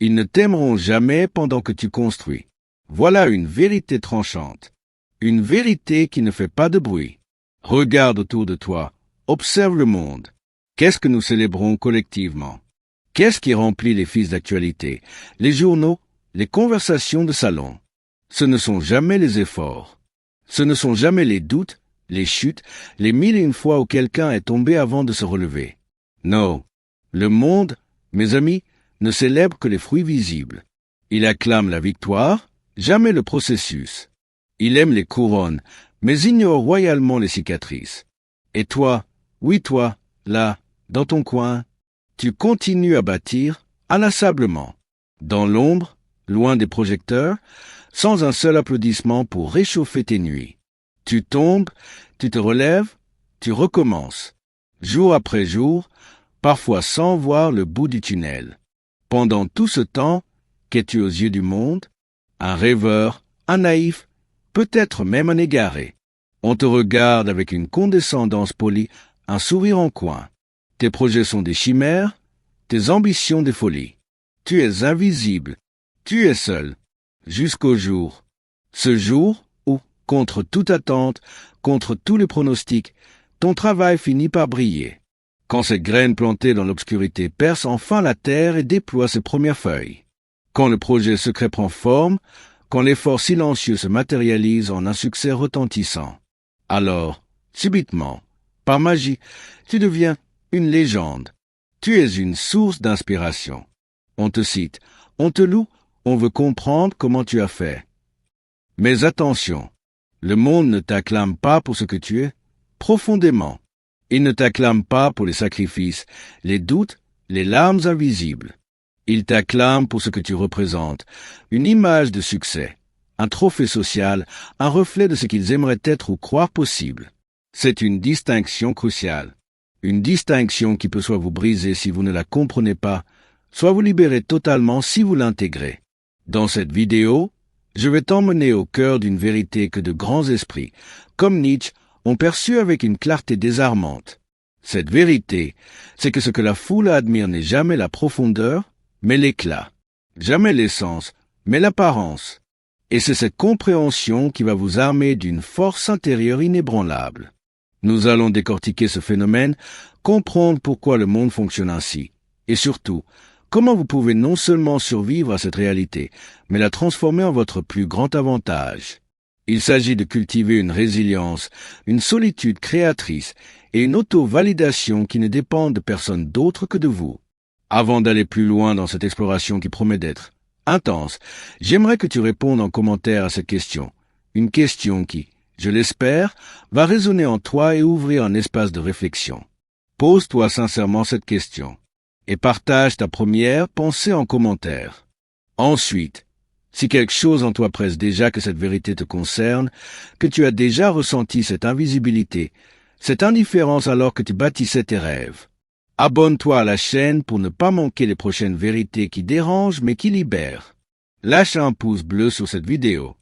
Ils ne t'aimeront jamais pendant que tu construis. Voilà une vérité tranchante. Une vérité qui ne fait pas de bruit. Regarde autour de toi. Observe le monde. Qu'est-ce que nous célébrons collectivement? Qu'est-ce qui remplit les fils d'actualité, les journaux, les conversations de salon? Ce ne sont jamais les efforts. Ce ne sont jamais les doutes, les chutes, les mille et une fois où quelqu'un est tombé avant de se relever. Non. Le monde, mes amis, ne célèbre que les fruits visibles. Il acclame la victoire, jamais le processus. Il aime les couronnes, mais ignore royalement les cicatrices. Et toi, oui toi, là, dans ton coin, tu continues à bâtir inlassablement, dans l'ombre, loin des projecteurs, sans un seul applaudissement pour réchauffer tes nuits. Tu tombes, tu te relèves, tu recommences, jour après jour, parfois sans voir le bout du tunnel. Pendant tout ce temps, qu'es-tu aux yeux du monde? Un rêveur, un naïf, peut-être même un égaré. On te regarde avec une condescendance polie, un sourire en coin. Tes projets sont des chimères, tes ambitions des folies. Tu es invisible, tu es seul, jusqu'au jour. Ce jour où, contre toute attente, contre tous les pronostics, ton travail finit par briller. Quand cette graine plantée dans l'obscurité perce enfin la terre et déploie ses premières feuilles. Quand le projet secret prend forme, quand l'effort silencieux se matérialise en un succès retentissant. Alors, subitement, par magie, tu deviens une légende. Tu es une source d'inspiration. On te cite, on te loue, on veut comprendre comment tu as fait. Mais attention, le monde ne t'acclame pas pour ce que tu es, profondément. Il ne t'acclame pas pour les sacrifices, les doutes, les larmes invisibles. Il t'acclame pour ce que tu représentes, une image de succès, un trophée social, un reflet de ce qu'ils aimeraient être ou croire possible. C'est une distinction cruciale. Une distinction qui peut soit vous briser si vous ne la comprenez pas, soit vous libérer totalement si vous l'intégrez. Dans cette vidéo, je vais t'emmener au cœur d'une vérité que de grands esprits, comme Nietzsche, ont perçue avec une clarté désarmante. Cette vérité, c'est que ce que la foule admire n'est jamais la profondeur, mais l'éclat. Jamais l'essence, mais l'apparence. Et c'est cette compréhension qui va vous armer d'une force intérieure inébranlable. Nous allons décortiquer ce phénomène, comprendre pourquoi le monde fonctionne ainsi, et surtout, comment vous pouvez non seulement survivre à cette réalité, mais la transformer en votre plus grand avantage. Il s'agit de cultiver une résilience, une solitude créatrice et une auto-validation qui ne dépendent de personne d'autre que de vous. Avant d'aller plus loin dans cette exploration qui promet d'être intense, j'aimerais que tu répondes en commentaire à cette question. Une question qui, je l'espère, va résonner en toi et ouvrir un espace de réflexion. Pose-toi sincèrement cette question et partage ta première pensée en commentaire. Ensuite, si quelque chose en toi presse déjà que cette vérité te concerne, que tu as déjà ressenti cette invisibilité, cette indifférence alors que tu bâtissais tes rêves, abonne-toi à la chaîne pour ne pas manquer les prochaines vérités qui dérangent mais qui libèrent. Lâche un pouce bleu sur cette vidéo.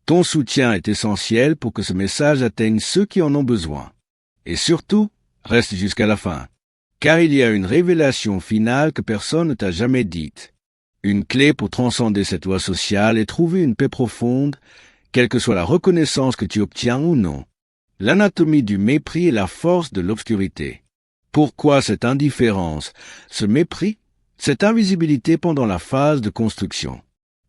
Ton soutien est essentiel pour que ce message atteigne ceux qui en ont besoin. Et surtout, reste jusqu'à la fin, car il y a une révélation finale que personne ne t'a jamais dite. Une clé pour transcender cette loi sociale et trouver une paix profonde, quelle que soit la reconnaissance que tu obtiens ou non. L'anatomie du mépris et la force de l'obscurité. Pourquoi cette indifférence, ce mépris, cette invisibilité pendant la phase de construction?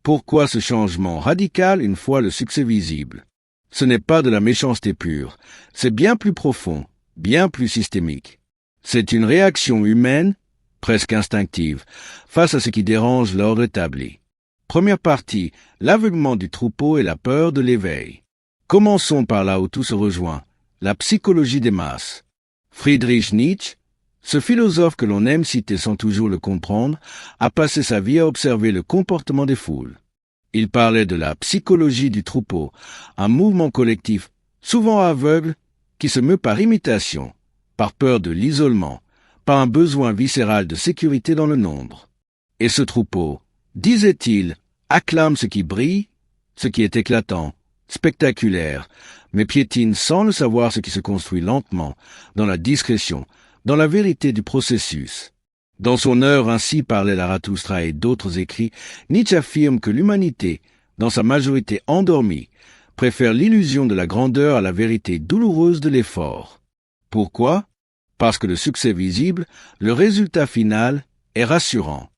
Pourquoi ce changement radical une fois le succès visible? Ce n'est pas de la méchanceté pure, c'est bien plus profond, bien plus systémique. C'est une réaction humaine, presque instinctive, face à ce qui dérange l'ordre établi. Première partie, l'aveuglement du troupeau et la peur de l'éveil. Commençons par là où tout se rejoint, la psychologie des masses. Friedrich Nietzsche, ce philosophe que l'on aime citer sans toujours le comprendre, a passé sa vie à observer le comportement des foules. Il parlait de la psychologie du troupeau, un mouvement collectif, souvent aveugle, qui se meut par imitation, par peur de l'isolement, par un besoin viscéral de sécurité dans le nombre. Et ce troupeau, disait-il, acclame ce qui brille, ce qui est éclatant, spectaculaire, mais piétine sans le savoir ce qui se construit lentement, dans la discrétion, dans la vérité du processus. Dans son œuvre Ainsi parlait Zarathustra et d'autres écrits, Nietzsche affirme que l'humanité, dans sa majorité endormie, préfère l'illusion de la grandeur à la vérité douloureuse de l'effort. Pourquoi? Parce que le succès visible, le résultat final, est rassurant.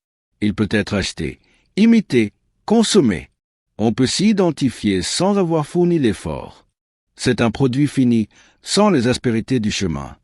Il peut être acheté, imité, consommé. On peut s'y identifier sans avoir fourni l'effort. C'est un produit fini, sans les aspérités du chemin.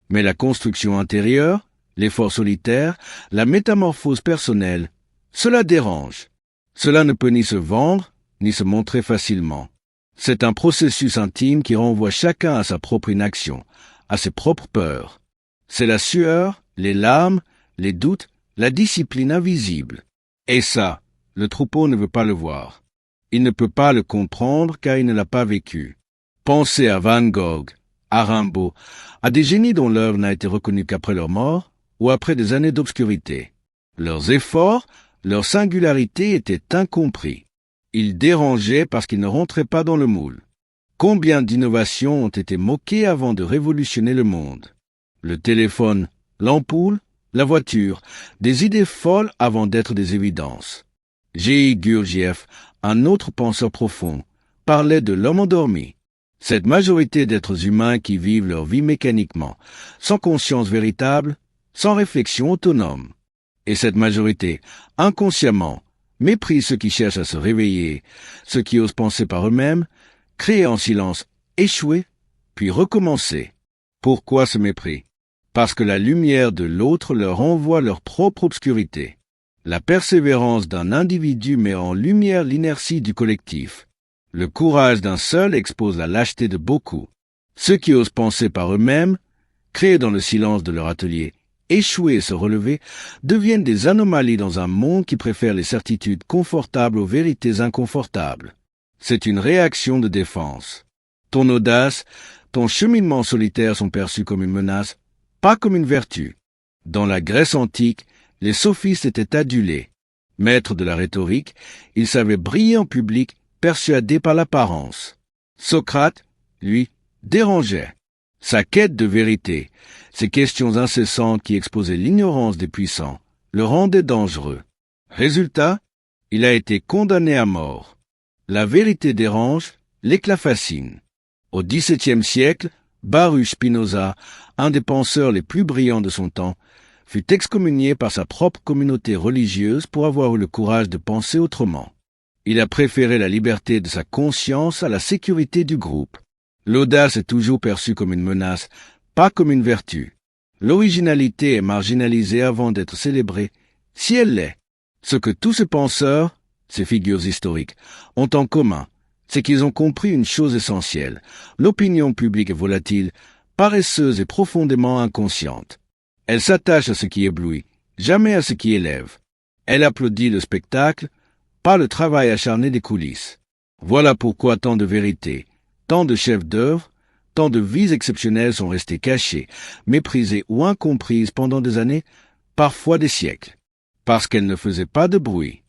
Mais la construction intérieure, l'effort solitaire, la métamorphose personnelle, cela dérange. Cela ne peut ni se vendre, ni se montrer facilement. C'est un processus intime qui renvoie chacun à sa propre inaction, à ses propres peurs. C'est la sueur, les larmes, les doutes, la discipline invisible. Et ça, le troupeau ne veut pas le voir. Il ne peut pas le comprendre car il ne l'a pas vécu. Pensez à Van Gogh, à Rimbaud, à des génies dont l'œuvre n'a été reconnue qu'après leur mort ou après des années d'obscurité. Leurs efforts, leur singularité étaient incompris. Ils dérangeaient parce qu'ils ne rentraient pas dans le moule. Combien d'innovations ont été moquées avant de révolutionner le monde? Le téléphone, l'ampoule, la voiture, des idées folles avant d'être des évidences. G.I. Gurdjieff, un autre penseur profond, parlait de l'homme endormi. Cette majorité d'êtres humains qui vivent leur vie mécaniquement, sans conscience véritable, sans réflexion autonome. Et cette majorité, inconsciemment, méprise ceux qui cherchent à se réveiller, ceux qui osent penser par eux-mêmes, créer en silence, échouer, puis recommencer. Pourquoi ce mépris? Parce que la lumière de l'autre leur envoie leur propre obscurité. La persévérance d'un individu met en lumière l'inertie du collectif. Le courage d'un seul expose la lâcheté de beaucoup. Ceux qui osent penser par eux-mêmes, créer dans le silence de leur atelier, échouer et se relever, deviennent des anomalies dans un monde qui préfère les certitudes confortables aux vérités inconfortables. C'est une réaction de défense. Ton audace, ton cheminement solitaire sont perçus comme une menace, pas comme une vertu. Dans la Grèce antique, les sophistes étaient adulés. Maîtres de la rhétorique, ils savaient briller en public, persuadés par l'apparence. Socrate, lui, dérangeait. Sa quête de vérité, ses questions incessantes qui exposaient l'ignorance des puissants, le rendaient dangereux. Résultat, il a été condamné à mort. La vérité dérange, l'éclat fascine. Au XVIIe siècle, Baruch Spinoza, un des penseurs les plus brillants de son temps, fut excommunié par sa propre communauté religieuse pour avoir eu le courage de penser autrement. Il a préféré la liberté de sa conscience à la sécurité du groupe. L'audace est toujours perçue comme une menace, pas comme une vertu. L'originalité est marginalisée avant d'être célébrée, si elle l'est. Ce que tous ces penseurs, ces figures historiques, ont en commun, c'est qu'ils ont compris une chose essentielle. L'opinion publique est volatile, paresseuse et profondément inconsciente. Elle s'attache à ce qui éblouit, jamais à ce qui élève. Elle applaudit le spectacle, pas le travail acharné des coulisses. Voilà pourquoi tant de vérités, tant de chefs d'œuvre, tant de vies exceptionnelles sont restées cachées, méprisées ou incomprises pendant des années, parfois des siècles. Parce qu'elles ne faisaient pas de bruit,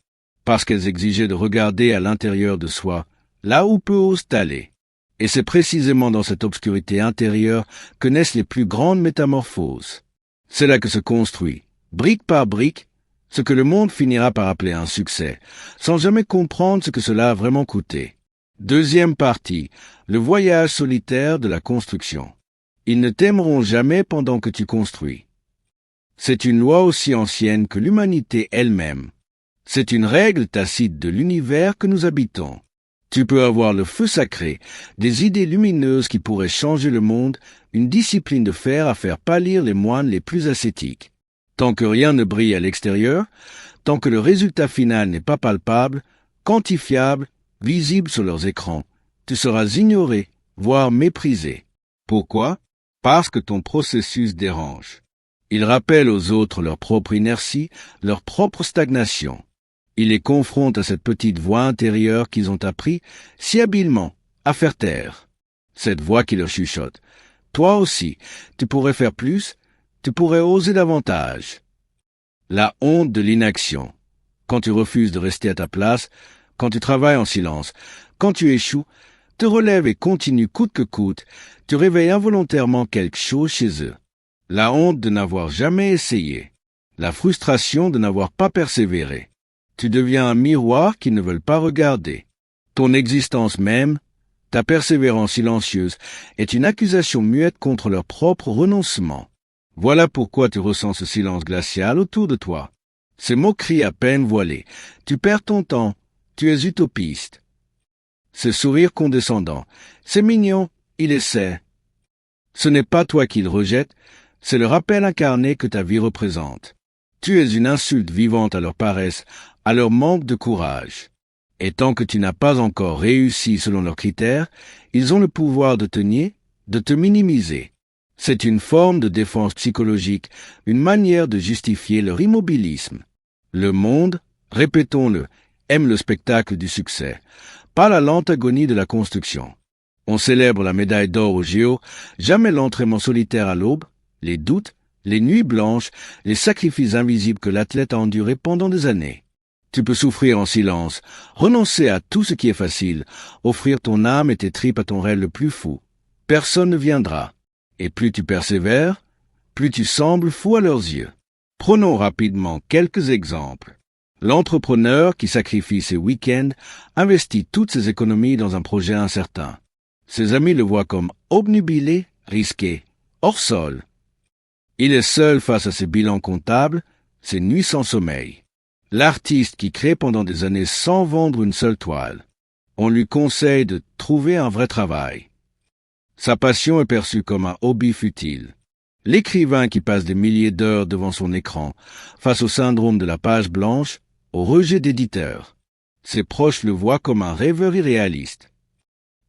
parce qu'elles exigeaient de regarder à l'intérieur de soi, là où peu osent aller. Et c'est précisément dans cette obscurité intérieure que naissent les plus grandes métamorphoses. C'est là que se construit, brique par brique, ce que le monde finira par appeler un succès, sans jamais comprendre ce que cela a vraiment coûté. Deuxième partie, le voyage solitaire de la construction. Ils ne t'aimeront jamais pendant que tu construis. C'est une loi aussi ancienne que l'humanité elle-même. C'est une règle tacite de l'univers que nous habitons. Tu peux avoir le feu sacré, des idées lumineuses qui pourraient changer le monde, une discipline de fer à faire pâlir les moines les plus ascétiques. Tant que rien ne brille à l'extérieur, tant que le résultat final n'est pas palpable, quantifiable, visible sur leurs écrans, tu seras ignoré, voire méprisé. Pourquoi? Parce que ton processus dérange. Il rappelle aux autres leur propre inertie, leur propre stagnation. Il les confronte à cette petite voix intérieure qu'ils ont appris si habilement à faire taire. Cette voix qui leur chuchote. Toi aussi, tu pourrais faire plus, tu pourrais oser davantage. La honte de l'inaction. Quand tu refuses de rester à ta place, quand tu travailles en silence, quand tu échoues, te relèves et continues coûte que coûte, tu réveilles involontairement quelque chose chez eux. La honte de n'avoir jamais essayé. la frustration de n'avoir pas persévéré. Tu deviens un miroir qu'ils ne veulent pas regarder. Ton existence même, ta persévérance silencieuse, est une accusation muette contre leur propre renoncement. Voilà pourquoi tu ressens ce silence glacial autour de toi. Ces moqueries à peine voilées. Tu perds ton temps. Tu es utopiste. Ce sourire condescendant. C'est mignon. Il essaie. Ce n'est pas toi qu'ils rejettent. C'est le rappel incarné que ta vie représente. Tu es une insulte vivante à leur paresse, à leur manque de courage. Et tant que tu n'as pas encore réussi selon leurs critères, ils ont le pouvoir de te nier, de te minimiser. C'est une forme de défense psychologique, une manière de justifier leur immobilisme. Le monde, répétons-le, aime le spectacle du succès, pas la lente agonie de la construction. On célèbre la médaille d'or au JO, jamais l'entraînement solitaire à l'aube, les doutes, les nuits blanches, les sacrifices invisibles que l'athlète a endurés pendant des années. Tu peux souffrir en silence, renoncer à tout ce qui est facile, offrir ton âme et tes tripes à ton rêve le plus fou. Personne ne viendra. Et plus tu persévères, plus tu sembles fou à leurs yeux. Prenons rapidement quelques exemples. L'entrepreneur qui sacrifie ses week-ends investit toutes ses économies dans un projet incertain. Ses amis le voient comme obnubilé, risqué, hors sol. Il est seul face à ses bilans comptables, ses nuits sans sommeil. L'artiste qui crée pendant des années sans vendre une seule toile. On lui conseille de trouver un vrai travail. Sa passion est perçue comme un hobby futile. L'écrivain qui passe des milliers d'heures devant son écran, face au syndrome de la page blanche, au rejet d'éditeurs. Ses proches le voient comme un rêveur irréaliste.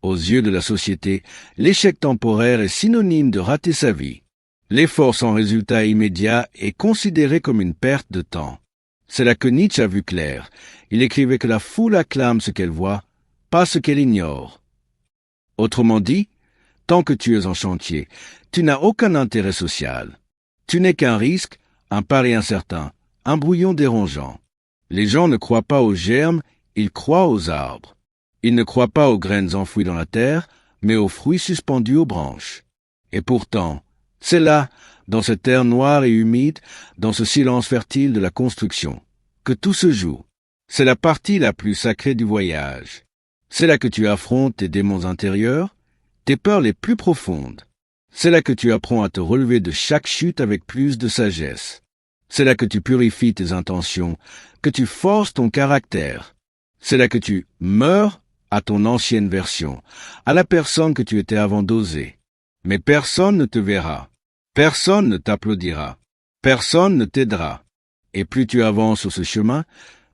Aux yeux de la société, l'échec temporaire est synonyme de rater sa vie. L'effort sans résultat immédiat est considéré comme une perte de temps. C'est là que Nietzsche a vu clair. Il écrivait que la foule acclame ce qu'elle voit, pas ce qu'elle ignore. Autrement dit, tant que tu es en chantier, tu n'as aucun intérêt social. Tu n'es qu'un risque, un pari incertain, un brouillon dérangeant. Les gens ne croient pas aux germes, ils croient aux arbres. Ils ne croient pas aux graines enfouies dans la terre, mais aux fruits suspendus aux branches. Et pourtant, c'est là, dans cette terre noire et humide, dans ce silence fertile de la construction, que tout se joue. C'est la partie la plus sacrée du voyage. C'est là que tu affrontes tes démons intérieurs, tes peurs les plus profondes. C'est là que tu apprends à te relever de chaque chute avec plus de sagesse. C'est là que tu purifies tes intentions, que tu forces ton caractère. C'est là que tu meurs à ton ancienne version, à la personne que tu étais avant d'oser. Mais personne ne te verra. Personne ne t'applaudira. Personne ne t'aidera. Et plus tu avances sur ce chemin,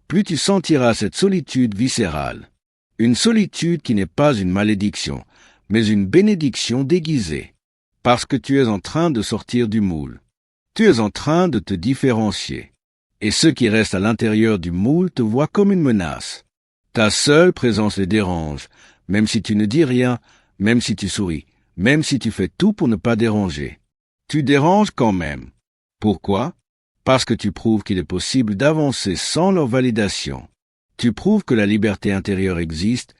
plus tu sentiras cette solitude viscérale. Une solitude qui n'est pas une malédiction, mais une bénédiction déguisée. Parce que tu es en train de sortir du moule. Tu es en train de te différencier. Et ceux qui restent à l'intérieur du moule te voient comme une menace. Ta seule présence les dérange, même si tu ne dis rien, même si tu souris, même si tu fais tout pour ne pas déranger. Tu déranges quand même. Pourquoi? Parce que tu prouves qu'il est possible d'avancer sans leur validation. Tu prouves que la liberté intérieure existe,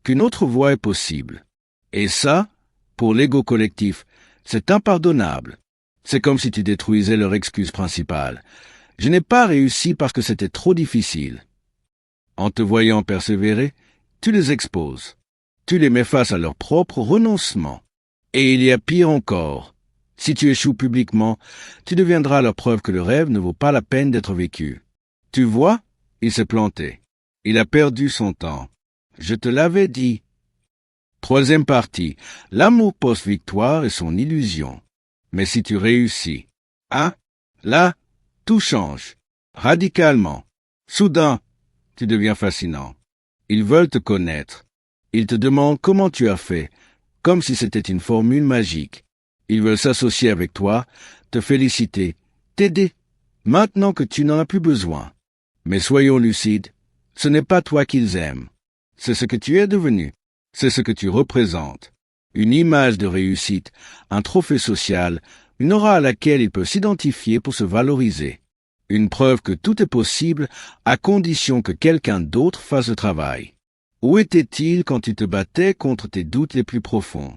qu'une autre voie est possible. Et ça, pour l'ego collectif, c'est impardonnable. C'est comme si tu détruisais leur excuse principale. Je n'ai pas réussi parce que c'était trop difficile. En te voyant persévérer, tu les exposes. Tu les mets face à leur propre renoncement. Et il y a pire encore. Si tu échoues publiquement, tu deviendras leur preuve que le rêve ne vaut pas la peine d'être vécu. Tu vois, il s'est planté. Il a perdu son temps. Je te l'avais dit. Troisième partie, l'amour post-victoire et son illusion. Mais si tu réussis, là, tout change. Radicalement. Soudain, tu deviens fascinant. Ils veulent te connaître. Ils te demandent comment tu as fait, comme si c'était une formule magique. Ils veulent s'associer avec toi, te féliciter, t'aider, maintenant que tu n'en as plus besoin. Mais soyons lucides, ce n'est pas toi qu'ils aiment. C'est ce que tu es devenu. C'est ce que tu représentes. Une image de réussite, un trophée social, une aura à laquelle il peut s'identifier pour se valoriser. Une preuve que tout est possible à condition que quelqu'un d'autre fasse le travail. Où était-il quand tu te battais contre tes doutes les plus profonds?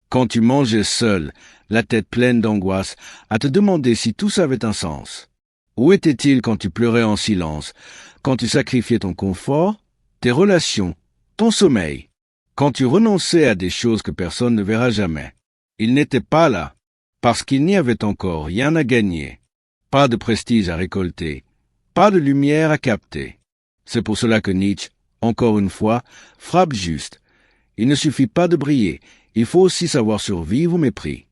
Quand tu mangeais seul, la tête pleine d'angoisse, à te demander si tout ça avait un sens? Où était-il quand tu pleurais en silence, quand tu sacrifiais ton confort, tes relations, ton sommeil, quand tu renonçais à des choses que personne ne verra jamais? Il n'était pas là, parce qu'il n'y avait encore rien à gagner, pas de prestige à récolter, pas de lumière à capter. C'est pour cela que Nietzsche, encore une fois, frappe juste. Il ne suffit pas de briller, il faut aussi savoir survivre au mépris.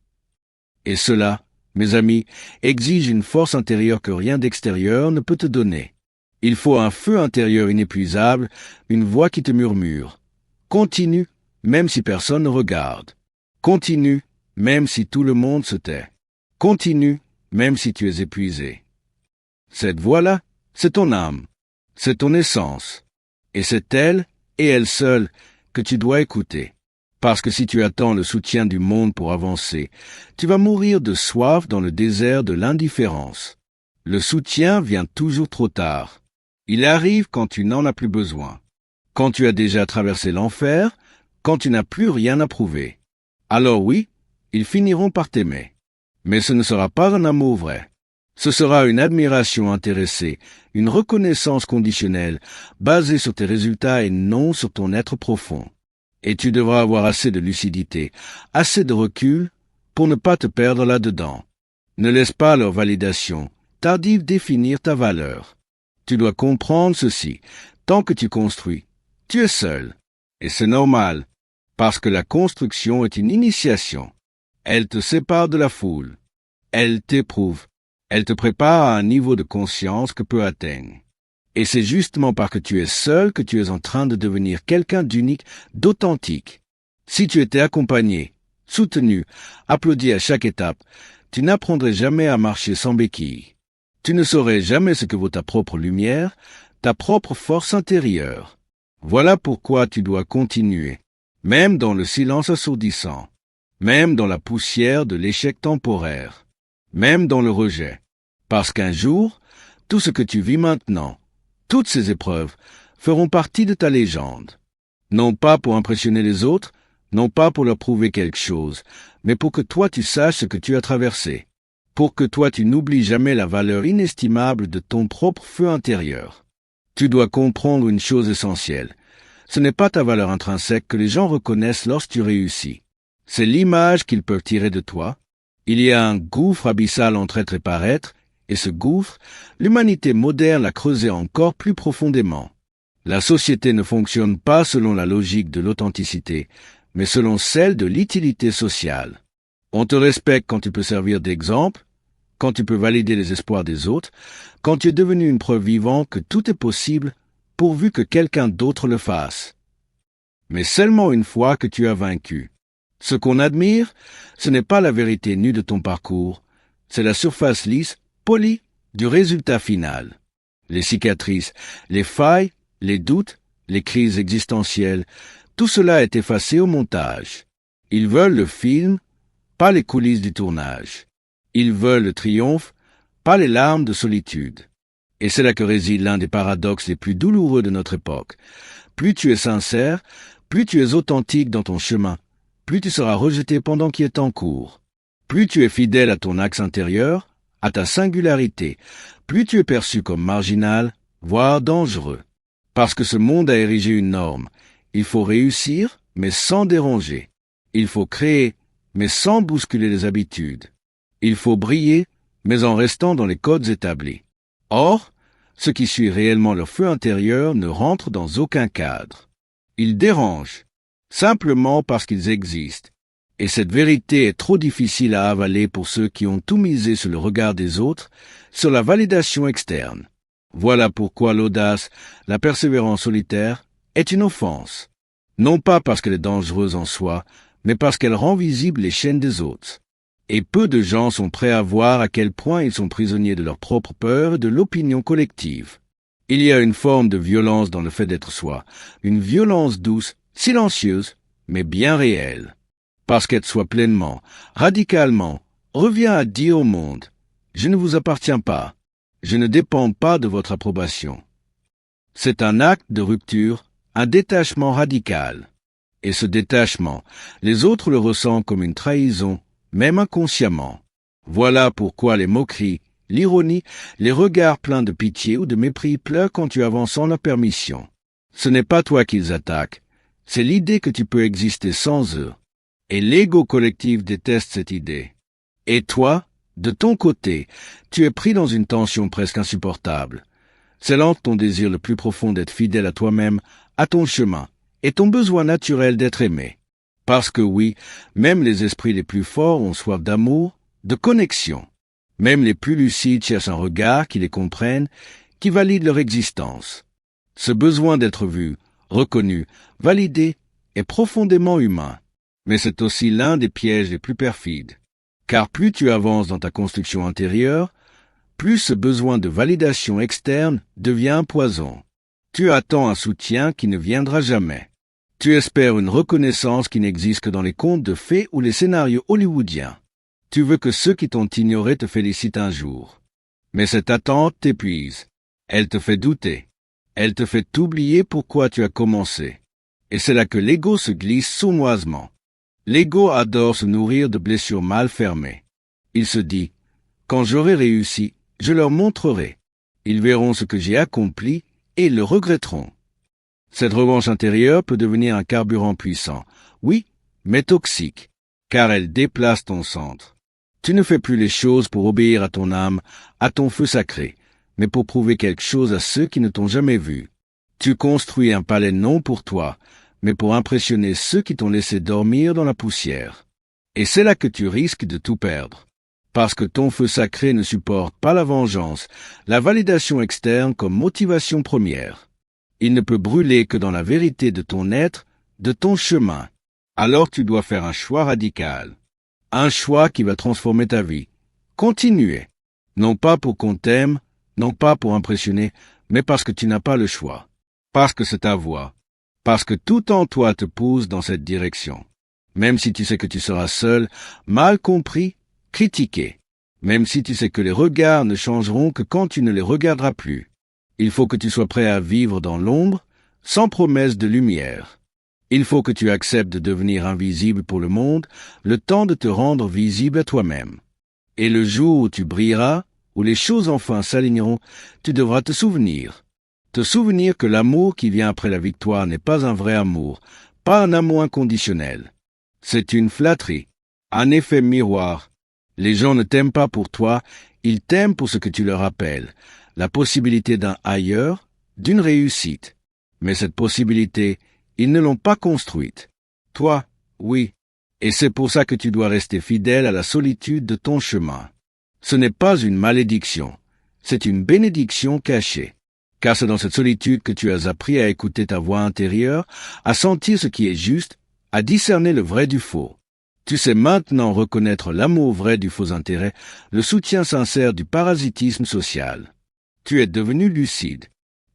Et cela, mes amis, exige une force intérieure que rien d'extérieur ne peut te donner. Il faut un feu intérieur inépuisable, une voix qui te murmure. Continue, même si personne ne regarde. Continue, même si tout le monde se tait. Continue, même si tu es épuisé. Cette voix-là, c'est ton âme, c'est ton essence. Et c'est elle, et elle seule, que tu dois écouter. Parce que si tu attends le soutien du monde pour avancer, tu vas mourir de soif dans le désert de l'indifférence. Le soutien vient toujours trop tard. Il arrive quand tu n'en as plus besoin. Quand tu as déjà traversé l'enfer, quand tu n'as plus rien à prouver. Alors oui, ils finiront par t'aimer. Mais ce ne sera pas un amour vrai. Ce sera une admiration intéressée, une reconnaissance conditionnelle, basée sur tes résultats et non sur ton être profond. Et tu devras avoir assez de lucidité, assez de recul, pour ne pas te perdre là-dedans. Ne laisse pas leur validation tardive définir ta valeur. Tu dois comprendre ceci, tant que tu construis, tu es seul. Et c'est normal, parce que la construction est une initiation. Elle te sépare de la foule. Elle t'éprouve. Elle te prépare à un niveau de conscience que peu atteignent. Et c'est justement parce que tu es seul que tu es en train de devenir quelqu'un d'unique, d'authentique. Si tu étais accompagné, soutenu, applaudi à chaque étape, tu n'apprendrais jamais à marcher sans béquille. Tu ne saurais jamais ce que vaut ta propre lumière, ta propre force intérieure. Voilà pourquoi tu dois continuer, même dans le silence assourdissant, même dans la poussière de l'échec temporaire, même dans le rejet. Parce qu'un jour, tout ce que tu vis maintenant, toutes ces épreuves, feront partie de ta légende. Non pas pour impressionner les autres, non pas pour leur prouver quelque chose, mais pour que toi tu saches ce que tu as traversé, pour que toi tu n'oublies jamais la valeur inestimable de ton propre feu intérieur. Tu dois comprendre une chose essentielle. Ce n'est pas ta valeur intrinsèque que les gens reconnaissent lorsque tu réussis. C'est l'image qu'ils peuvent tirer de toi. Il y a un gouffre abyssal entre être et paraître, et ce gouffre, l'humanité moderne l'a creusé encore plus profondément. La société ne fonctionne pas selon la logique de l'authenticité, mais selon celle de l'utilité sociale. On te respecte quand tu peux servir d'exemple, quand tu peux valider les espoirs des autres, quand tu es devenu une preuve vivante que tout est possible, pourvu que quelqu'un d'autre le fasse. Mais seulement une fois que tu as vaincu. Ce qu'on admire, ce n'est pas la vérité nue de ton parcours, c'est la surface lisse, polie, du résultat final. Les cicatrices, les failles, les doutes, les crises existentielles, tout cela est effacé au montage. Ils veulent le film, pas les coulisses du tournage. Ils veulent le triomphe, pas les larmes de solitude. Et c'est là que réside l'un des paradoxes les plus douloureux de notre époque. Plus tu es sincère, plus tu es authentique dans ton chemin, plus tu seras rejeté pendant qu'il est en cours. Plus tu es fidèle à ton axe intérieur, à ta singularité, plus tu es perçu comme marginal, voire dangereux. Parce que ce monde a érigé une norme. Il faut réussir, mais sans déranger. Il faut créer, mais sans bousculer les habitudes. Il faut briller, mais en restant dans les codes établis. Or, ceux qui suivent réellement leur feu intérieur ne rentrent dans aucun cadre. Ils dérangent, simplement parce qu'ils existent. Et cette vérité est trop difficile à avaler pour ceux qui ont tout misé sur le regard des autres, sur la validation externe. Voilà pourquoi l'audace, la persévérance solitaire, est une offense. Non pas parce qu'elle est dangereuse en soi, mais parce qu'elle rend visibles les chaînes des autres. Et peu de gens sont prêts à voir à quel point ils sont prisonniers de leur propre peur et de l'opinion collective. Il y a une forme de violence dans le fait d'être soi, une violence douce, silencieuse, mais bien réelle. Parce qu'être soi pleinement, radicalement, revient à dire au monde « Je ne vous appartiens pas, je ne dépends pas de votre approbation ». C'est un acte de rupture, un détachement radical. Et ce détachement, les autres le ressentent comme une trahison, même inconsciemment. Voilà pourquoi les moqueries, l'ironie, les regards pleins de pitié ou de mépris pleurent quand tu avances sans leur permission. Ce n'est pas toi qu'ils attaquent, c'est l'idée que tu peux exister sans eux. Et l'ego collectif déteste cette idée. Et toi, de ton côté, tu es pris dans une tension presque insupportable. C'est là ton désir le plus profond d'être fidèle à toi-même, à ton chemin, et ton besoin naturel d'être aimé. Parce que oui, même les esprits les plus forts ont soif d'amour, de connexion. Même les plus lucides cherchent un regard qui les comprenne, qui valide leur existence. Ce besoin d'être vu, reconnu, validé, est profondément humain. Mais c'est aussi l'un des pièges les plus perfides. Car plus tu avances dans ta construction intérieure, plus ce besoin de validation externe devient un poison. Tu attends un soutien qui ne viendra jamais. Tu espères une reconnaissance qui n'existe que dans les contes de fées ou les scénarios hollywoodiens. Tu veux que ceux qui t'ont ignoré te félicitent un jour. Mais cette attente t'épuise. Elle te fait douter. Elle te fait oublier pourquoi tu as commencé. Et c'est là que l'ego se glisse sournoisement. L'ego adore se nourrir de blessures mal fermées. Il se dit, quand j'aurai réussi, je leur montrerai. Ils verront ce que j'ai accompli et ils le regretteront. Cette revanche intérieure peut devenir un carburant puissant, oui, mais toxique, car elle déplace ton centre. Tu ne fais plus les choses pour obéir à ton âme, à ton feu sacré, mais pour prouver quelque chose à ceux qui ne t'ont jamais vu. Tu construis un palais non pour toi, mais pour impressionner ceux qui t'ont laissé dormir dans la poussière. Et c'est là que tu risques de tout perdre. Parce que ton feu sacré ne supporte pas la vengeance, la validation externe comme motivation première. Il ne peut brûler que dans la vérité de ton être, de ton chemin. Alors tu dois faire un choix radical. Un choix qui va transformer ta vie. Continuer. Non pas pour qu'on t'aime, non pas pour impressionner, mais parce que tu n'as pas le choix. Parce que c'est ta voie. Parce que tout en toi te pousse dans cette direction. Même si tu sais que tu seras seul, mal compris, critiqué. Même si tu sais que les regards ne changeront que quand tu ne les regarderas plus. Il faut que tu sois prêt à vivre dans l'ombre, sans promesse de lumière. Il faut que tu acceptes de devenir invisible pour le monde, le temps de te rendre visible à toi-même. Et le jour où tu brilleras, où les choses enfin s'aligneront, tu devras te souvenir. Te souvenir que l'amour qui vient après la victoire n'est pas un vrai amour, pas un amour inconditionnel. C'est une flatterie, un effet miroir. Les gens ne t'aiment pas pour toi, ils t'aiment pour ce que tu leur appelles, la possibilité d'un ailleurs, d'une réussite. Mais cette possibilité, ils ne l'ont pas construite. Toi, oui. Et c'est pour ça que tu dois rester fidèle à la solitude de ton chemin. Ce n'est pas une malédiction, c'est une bénédiction cachée. Car c'est dans cette solitude que tu as appris à écouter ta voix intérieure, à sentir ce qui est juste, à discerner le vrai du faux. Tu sais maintenant reconnaître l'amour vrai du faux intérêt, le soutien sincère du parasitisme social. Tu es devenu lucide.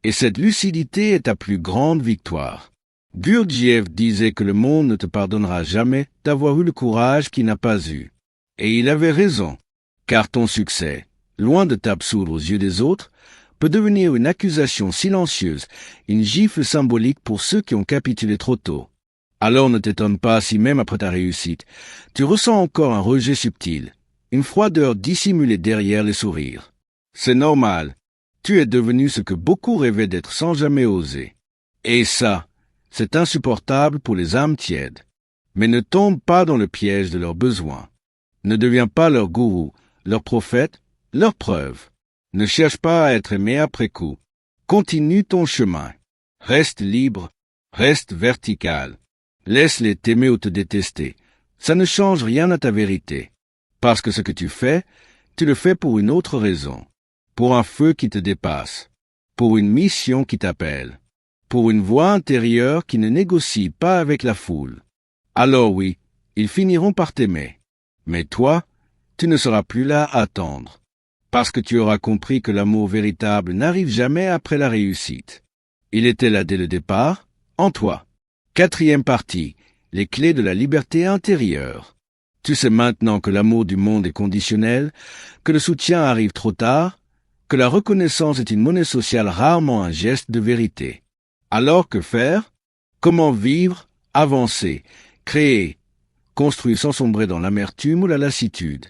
Et cette lucidité est ta plus grande victoire. Gurdjieff disait que le monde ne te pardonnera jamais d'avoir eu le courage qu'il n'a pas eu. Et il avait raison, car ton succès, loin de t'absoudre aux yeux des autres, peut devenir une accusation silencieuse, une gifle symbolique pour ceux qui ont capitulé trop tôt. Alors ne t'étonne pas si même après ta réussite, tu ressens encore un rejet subtil, une froideur dissimulée derrière les sourires. C'est normal, tu es devenu ce que beaucoup rêvaient d'être sans jamais oser. Et ça, c'est insupportable pour les âmes tièdes. Mais ne tombe pas dans le piège de leurs besoins. Ne deviens pas leur gourou, leur prophète, leur preuve. Ne cherche pas à être aimé après coup. Continue ton chemin. Reste libre, reste vertical. Laisse-les t'aimer ou te détester. Ça ne change rien à ta vérité. Parce que ce que tu le fais pour une autre raison. Pour un feu qui te dépasse. Pour une mission qui t'appelle. Pour une voix intérieure qui ne négocie pas avec la foule. Alors oui, ils finiront par t'aimer. Mais toi, tu ne seras plus là à attendre. Parce que tu auras compris que l'amour véritable n'arrive jamais après la réussite. Il était là dès le départ, en toi. 4e partie, les clés de la liberté intérieure. Tu sais maintenant que l'amour du monde est conditionnel, que le soutien arrive trop tard, que la reconnaissance est une monnaie sociale rarement un geste de vérité. Alors que faire? Comment vivre, avancer, créer, construire sans sombrer dans l'amertume ou la lassitude?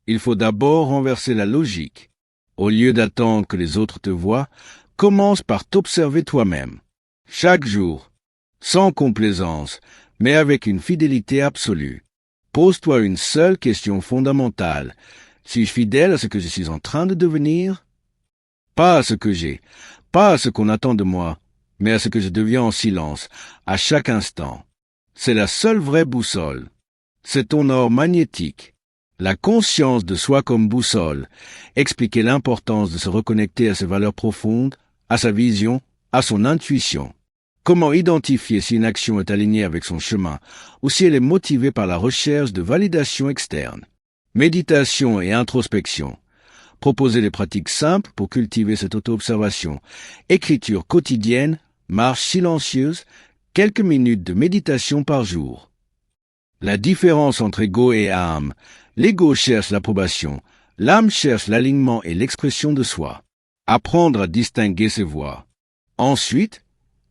Il faut d'abord renverser la logique. Au lieu d'attendre que les autres te voient, commence par t'observer toi-même. Chaque jour, sans complaisance, mais avec une fidélité absolue. Pose-toi une seule question fondamentale. Suis-je fidèle à ce que je suis en train de devenir? Pas à ce que j'ai, pas à ce qu'on attend de moi, mais à ce que je deviens en silence, à chaque instant. C'est la seule vraie boussole. C'est ton or magnétique. La conscience de soi comme boussole, expliquer l'importance de se reconnecter à ses valeurs profondes, à sa vision, à son intuition. Comment identifier si une action est alignée avec son chemin ou si elle est motivée par la recherche de validation externe. Méditation et introspection. Proposer des pratiques simples pour cultiver cette auto-observation. Écriture quotidienne, marche silencieuse, quelques minutes de méditation par jour. La différence entre ego et âme. L'ego cherche l'approbation, l'âme cherche l'alignement et l'expression de soi. Apprendre à distinguer ses voies. Ensuite,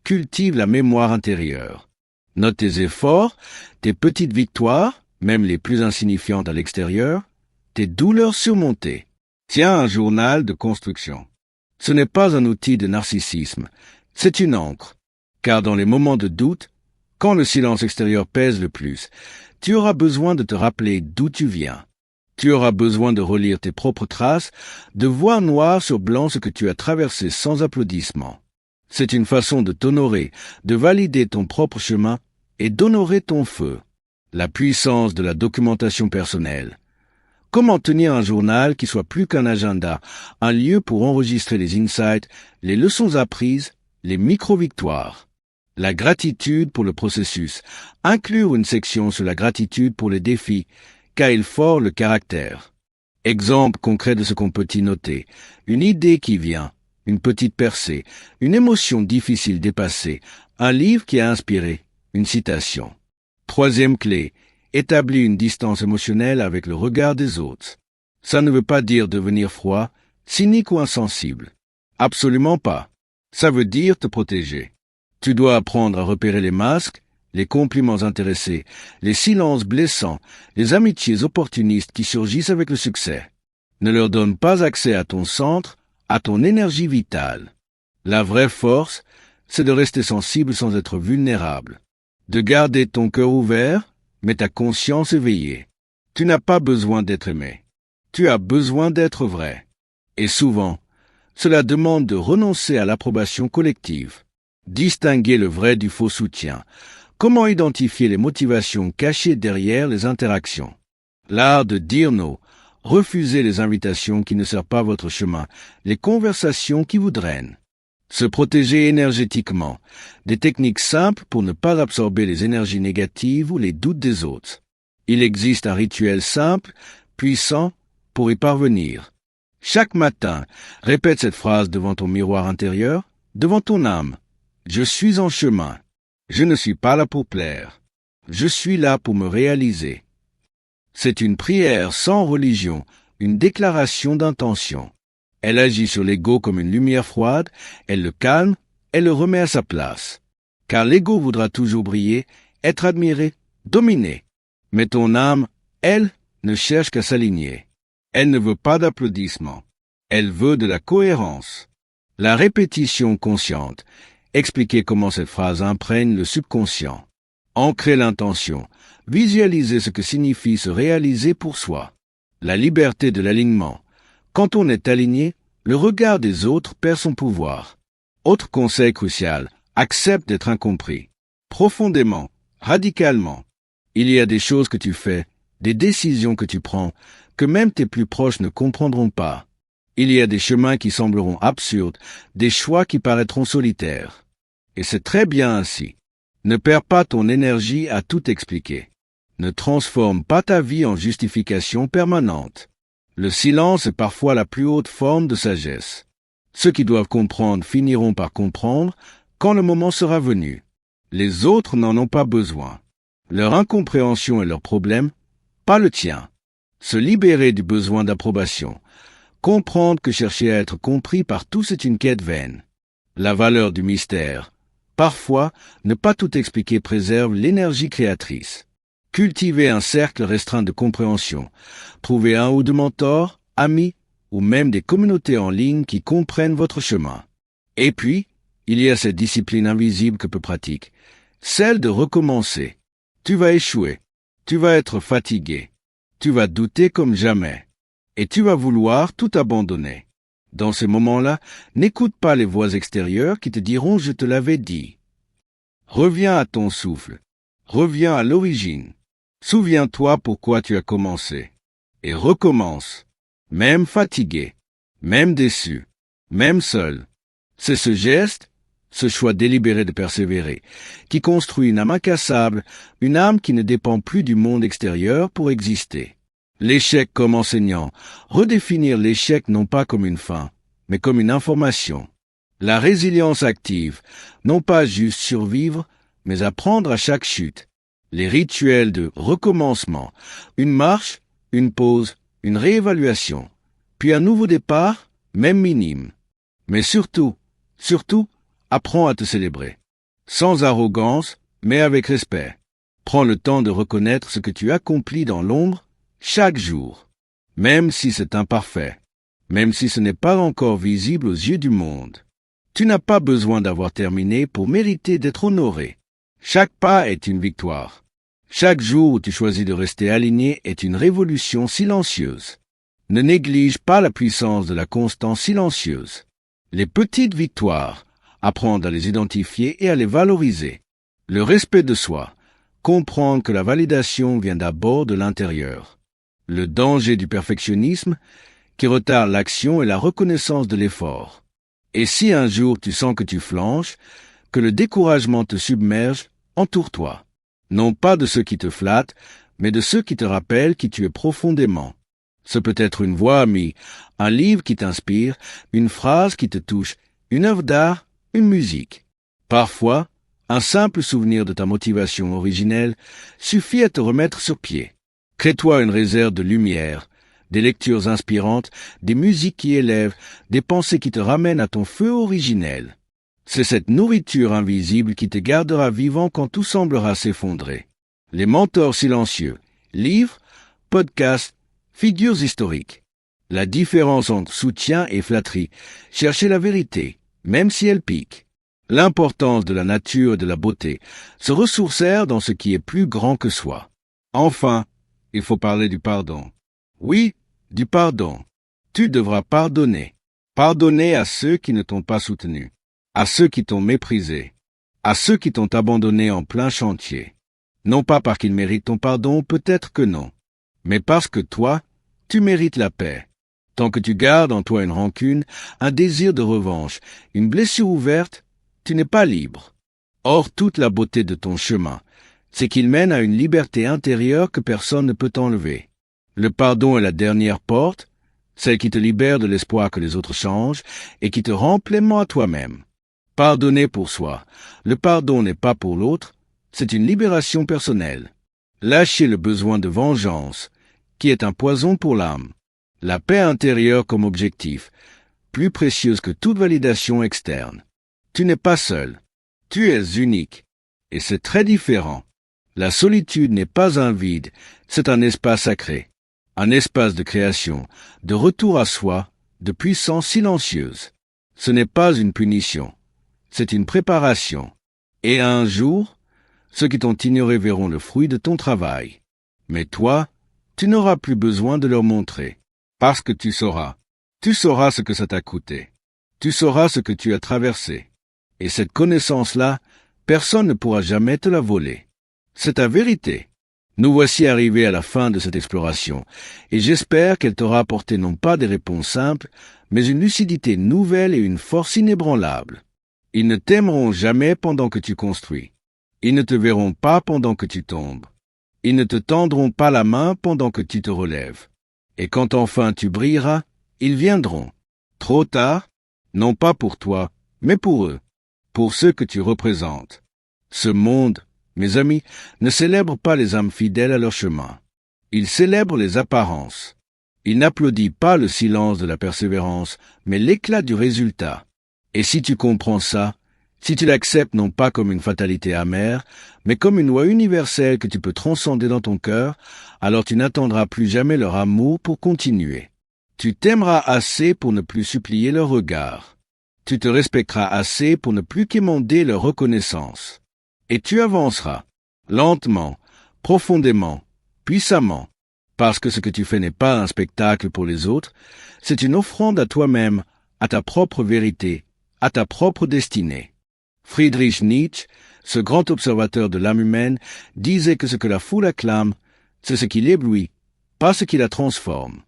cultive la mémoire intérieure. Note tes efforts, tes petites victoires, même les plus insignifiantes à l'extérieur, tes douleurs surmontées. Tiens un journal de construction. Ce n'est pas un outil de narcissisme, c'est une encre. Car dans les moments de doute, quand le silence extérieur pèse le plus, tu auras besoin de te rappeler d'où tu viens. Tu auras besoin de relire tes propres traces, de voir noir sur blanc ce que tu as traversé sans applaudissements. C'est une façon de t'honorer, de valider ton propre chemin et d'honorer ton feu. La puissance de la documentation personnelle. Comment tenir un journal qui soit plus qu'un agenda, un lieu pour enregistrer les insights, les leçons apprises, les micro-victoires. La gratitude pour le processus. Inclure une section sur la gratitude pour les défis, car il forge le caractère. Exemple concret de ce qu'on peut y noter. Une idée qui vient, une petite percée, une émotion difficile dépassée, un livre qui a inspiré, une citation. Troisième clé, établir une distance émotionnelle avec le regard des autres. Ça ne veut pas dire devenir froid, cynique ou insensible. Absolument pas. Ça veut dire te protéger. Tu dois apprendre à repérer les masques, les compliments intéressés, les silences blessants, les amitiés opportunistes qui surgissent avec le succès. Ne leur donne pas accès à ton centre, à ton énergie vitale. La vraie force, c'est de rester sensible sans être vulnérable. De garder ton cœur ouvert, mais ta conscience éveillée. Tu n'as pas besoin d'être aimé. Tu as besoin d'être vrai. Et souvent, cela demande de renoncer à l'approbation collective. Distinguer le vrai du faux soutien. Comment identifier les motivations cachées derrière les interactions? L'art de dire non. Refuser les invitations qui ne servent pas votre chemin, les conversations qui vous drainent. Se protéger énergétiquement. Des techniques simples pour ne pas absorber les énergies négatives ou les doutes des autres. Il existe un rituel simple, puissant, pour y parvenir. Chaque matin, répète cette phrase devant ton miroir intérieur, devant ton âme. Je suis en chemin. Je ne suis pas là pour plaire. Je suis là pour me réaliser. C'est une prière sans religion, une déclaration d'intention. Elle agit sur l'ego comme une lumière froide, elle le calme, elle le remet à sa place. Car l'ego voudra toujours briller, être admiré, dominer. Mais ton âme, elle, ne cherche qu'à s'aligner. Elle ne veut pas d'applaudissements. Elle veut de la cohérence. La répétition consciente. Expliquer comment cette phrase imprègne le subconscient. Ancrer l'intention. Visualiser ce que signifie se réaliser pour soi. La liberté de l'alignement. Quand on est aligné, le regard des autres perd son pouvoir. Autre conseil crucial, accepte d'être incompris. Profondément, radicalement. Il y a des choses que tu fais, des décisions que tu prends, que même tes plus proches ne comprendront pas. Il y a des chemins qui sembleront absurdes, des choix qui paraîtront solitaires. Et c'est très bien ainsi. Ne perds pas ton énergie à tout expliquer. Ne transforme pas ta vie en justification permanente. Le silence est parfois la plus haute forme de sagesse. Ceux qui doivent comprendre finiront par comprendre quand le moment sera venu. Les autres n'en ont pas besoin. Leur incompréhension est leur problème, pas le tien. Se libérer du besoin d'approbation. Comprendre que chercher à être compris par tous est une quête vaine. La valeur du mystère. Parfois, ne pas tout expliquer préserve l'énergie créatrice. Cultiver un cercle restreint de compréhension. Trouver un ou deux mentors, amis, ou même des communautés en ligne qui comprennent votre chemin. Et puis, il y a cette discipline invisible que peu pratiquent, celle de recommencer. Tu vas échouer, tu vas être fatigué, tu vas douter comme jamais, et tu vas vouloir tout abandonner. Dans ces moments-là, n'écoute pas les voix extérieures qui te diront « je te l'avais dit ». Reviens à ton souffle, reviens à l'origine. Souviens-toi pourquoi tu as commencé, et recommence, même fatigué, même déçu, même seul. C'est ce geste, ce choix délibéré de persévérer, qui construit une âme incassable, une âme qui ne dépend plus du monde extérieur pour exister. L'échec comme enseignant, redéfinir l'échec non pas comme une fin, mais comme une information. La résilience active, non pas juste survivre, mais apprendre à chaque chute. Les rituels de recommencement, une marche, une pause, une réévaluation, puis un nouveau départ, même minime. Mais surtout, apprends à te célébrer. Sans arrogance, mais avec respect. Prends le temps de reconnaître ce que tu accomplis dans l'ombre chaque jour, même si c'est imparfait, même si ce n'est pas encore visible aux yeux du monde. Tu n'as pas besoin d'avoir terminé pour mériter d'être honoré. Chaque pas est une victoire. Chaque jour où tu choisis de rester aligné est une révolution silencieuse. Ne néglige pas la puissance de la constance silencieuse. Les petites victoires, apprendre à les identifier et à les valoriser. Le respect de soi, comprendre que la validation vient d'abord de l'intérieur. Le danger du perfectionnisme qui retarde l'action et la reconnaissance de l'effort. Et si un jour tu sens que tu flanches, que le découragement te submerge, entoure-toi. Non pas de ceux qui te flattent, mais de ceux qui te rappellent qui tu es profondément. Ce peut être une voix amie, un livre qui t'inspire, une phrase qui te touche, une œuvre d'art, une musique. Parfois, un simple souvenir de ta motivation originelle suffit à te remettre sur pied. Crée-toi une réserve de lumière, des lectures inspirantes, des musiques qui élèvent, des pensées qui te ramènent à ton feu originel. C'est cette nourriture invisible qui te gardera vivant quand tout semblera s'effondrer. Les mentors silencieux, livres, podcasts, figures historiques. La différence entre soutien et flatterie. Cherchez la vérité, même si elle pique. L'importance de la nature et de la beauté. Se ressourcer dans ce qui est plus grand que soi. Enfin, il faut parler du pardon. Oui, du pardon. Tu devras pardonner. Pardonner à ceux qui ne t'ont pas soutenu, à ceux qui t'ont méprisé, à ceux qui t'ont abandonné en plein chantier. Non pas parce qu'ils méritent ton pardon, peut-être que non, mais parce que toi, tu mérites la paix. Tant que tu gardes en toi une rancune, un désir de revanche, une blessure ouverte, tu n'es pas libre. Or, toute la beauté de ton chemin, c'est qu'il mène à une liberté intérieure que personne ne peut t'enlever. Le pardon est la dernière porte, celle qui te libère de l'espoir que les autres changent et qui te rend pleinement à toi-même. Pardonner pour soi. Le pardon n'est pas pour l'autre, c'est une libération personnelle. Lâcher le besoin de vengeance, qui est un poison pour l'âme. La paix intérieure comme objectif, plus précieuse que toute validation externe. Tu n'es pas seul, tu es unique, et c'est très différent. La solitude n'est pas un vide, c'est un espace sacré, un espace de création, de retour à soi, de puissance silencieuse. Ce n'est pas une punition, c'est une préparation. Et un jour, ceux qui t'ont ignoré verront le fruit de ton travail. Mais toi, tu n'auras plus besoin de leur montrer, parce que tu sauras ce que ça t'a coûté, tu sauras ce que tu as traversé. Et cette connaissance-là, personne ne pourra jamais te la voler. C'est ta vérité. Nous voici arrivés à la fin de cette exploration, et j'espère qu'elle t'aura apporté non pas des réponses simples, mais une lucidité nouvelle et une force inébranlable. Ils ne t'aimeront jamais pendant que tu construis. Ils ne te verront pas pendant que tu tombes. Ils ne te tendront pas la main pendant que tu te relèves. Et quand enfin tu brilleras, ils viendront. Trop tard, non pas pour toi, mais pour eux, pour ceux que tu représentes. Ce monde, mes amis, ne célèbre pas les âmes fidèles à leur chemin. Il célèbre les apparences. Il n'applaudit pas le silence de la persévérance, mais l'éclat du résultat. Et si tu comprends ça, si tu l'acceptes non pas comme une fatalité amère, mais comme une loi universelle que tu peux transcender dans ton cœur, alors tu n'attendras plus jamais leur amour pour continuer. Tu t'aimeras assez pour ne plus supplier leur regard. Tu te respecteras assez pour ne plus quémander leur reconnaissance. Et tu avanceras, lentement, profondément, puissamment, parce que ce que tu fais n'est pas un spectacle pour les autres, c'est une offrande à toi-même, à ta propre vérité, à ta propre destinée. Friedrich Nietzsche, ce grand observateur de l'âme humaine, disait que ce que la foule acclame, c'est ce qui l'éblouit, pas ce qui la transforme.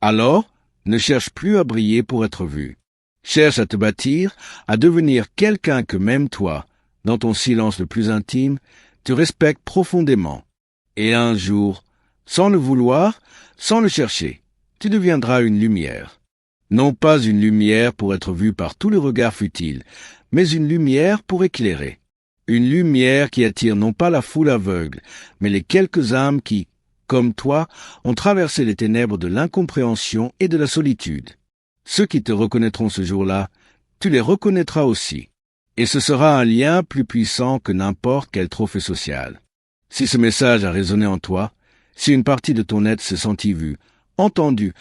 Alors, ne cherche plus à briller pour être vu. Cherche à te bâtir, à devenir quelqu'un que même toi, dans ton silence le plus intime, tu respectes profondément. Et un jour, sans le vouloir, sans le chercher, tu deviendras une lumière. Non pas une lumière pour être vue par tous les regards futiles, mais une lumière pour éclairer. Une lumière qui attire non pas la foule aveugle, mais les quelques âmes qui, comme toi, ont traversé les ténèbres de l'incompréhension et de la solitude. Ceux qui te reconnaîtront ce jour-là, tu les reconnaîtras aussi. Et ce sera un lien plus puissant que n'importe quel trophée social. Si ce message a résonné en toi, si une partie de ton être s'est sentie vue, entendue,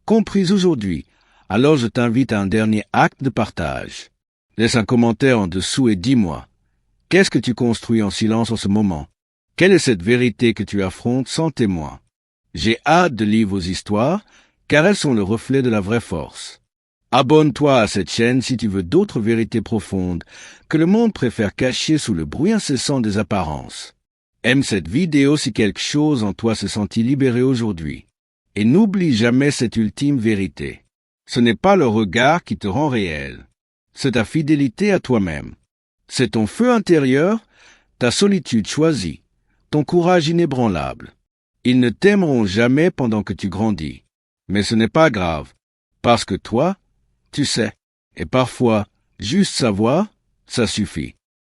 comprise aujourd'hui, alors je t'invite à un dernier acte de partage. Laisse un commentaire en dessous et dis-moi, qu'est-ce que tu construis en silence en ce moment? Quelle est cette vérité que tu affrontes sans témoin? J'ai hâte de lire vos histoires, car elles sont le reflet de la vraie force. Abonne-toi à cette chaîne si tu veux d'autres vérités profondes que le monde préfère cacher sous le bruit incessant des apparences. Aime cette vidéo si quelque chose en toi s'est senti libéré aujourd'hui. Et n'oublie jamais cette ultime vérité. Ce n'est pas le regard qui te rend réel. C'est ta fidélité à toi-même. C'est ton feu intérieur, ta solitude choisie, ton courage inébranlable. Ils ne t'aimeront jamais pendant que tu grandis. Mais ce n'est pas grave, parce que toi, tu sais. Et parfois, juste savoir, ça suffit.